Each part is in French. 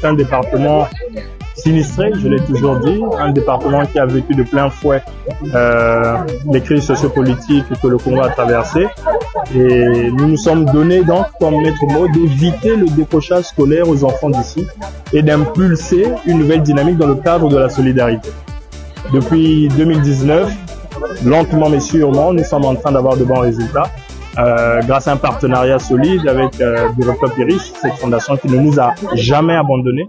c'est un département sinistré, je l'ai toujours dit, un département qui a vécu de plein fouet les crises sociopolitiques que le Congo a traversées. Et nous nous sommes donnés donc comme maître mot d'éviter le décrochage scolaire aux enfants d'ici et d'impulser une nouvelle dynamique dans le cadre de la solidarité. Depuis 2019, lentement mais sûrement, nous sommes en train d'avoir de bons résultats. Grâce à un partenariat solide avec Bureau Iris, cette fondation qui ne nous a jamais abandonnés.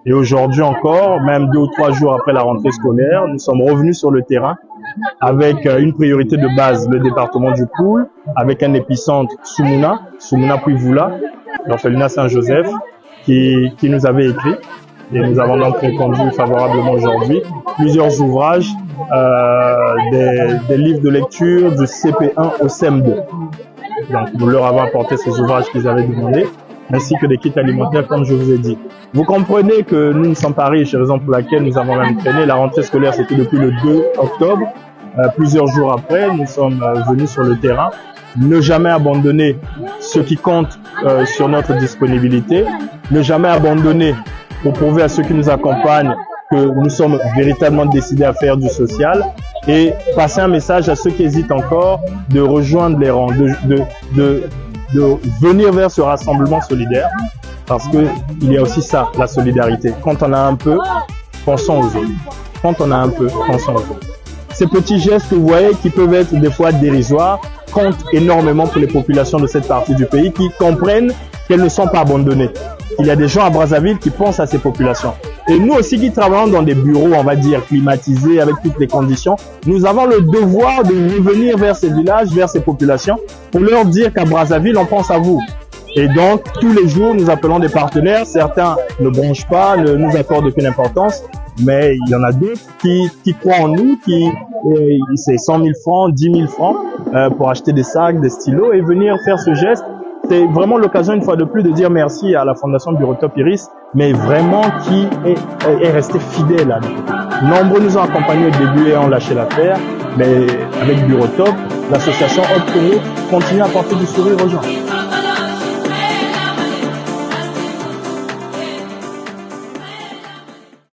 Et aujourd'hui encore, même 2 ou 3 jours après la rentrée scolaire, nous sommes revenus sur le terrain avec une priorité de base, le département du Poul, avec un épicentre Soumouna puis Voula, l'orphelinat Saint-Joseph, qui nous avait écrit. Et nous avons donc répondu favorablement aujourd'hui. Plusieurs ouvrages, des livres de lecture du CP1 au CM2. Donc nous leur avons apporté ces ouvrages qu'ils avaient demandés, ainsi que des kits alimentaires, comme je vous ai dit. Vous comprenez que nous ne sommes pas riches, raison pour laquelle nous avons même traîné. La rentrée scolaire, c'était depuis le 2 octobre. Plusieurs jours après, nous sommes venus sur le terrain. Ne jamais abandonner ce qui compte sur notre disponibilité. Ne jamais abandonner pour prouver à ceux qui nous accompagnent que nous sommes véritablement décidés à faire du social. Et passer un message à ceux qui hésitent encore de rejoindre les rangs, de venir vers ce rassemblement solidaire, parce que il y a aussi ça, la solidarité. Quand on a un peu, pensons aux autres. Quand on a un peu, pensons aux autres. Ces petits gestes que vous voyez qui peuvent être des fois dérisoires comptent énormément pour les populations de cette partie du pays qui comprennent qu'elles ne sont pas abandonnées. Il y a des gens à Brazzaville qui pensent à ces populations. Et nous aussi qui travaillons dans des bureaux, on va dire, climatisés avec toutes les conditions, nous avons le devoir de revenir vers ces villages, vers ces populations, pour leur dire qu'à Brazzaville, on pense à vous. Et donc, tous les jours, nous appelons des partenaires. Certains ne bronchent pas, ne nous accordent aucune importance, mais il y en a d'autres qui croient en nous, c'est 100 000 francs, 10 000 francs pour acheter des sacs, des stylos et venir faire ce geste. C'est vraiment l'occasion, une fois de plus, de dire merci à la Fondation Bureau Iris, mais vraiment qui est resté fidèle à nous. Nombreux nous ont accompagnés au début et ont lâché l'affaire, mais avec Bureau Top, l'association Hop Congo continue à porter du sourire aux gens.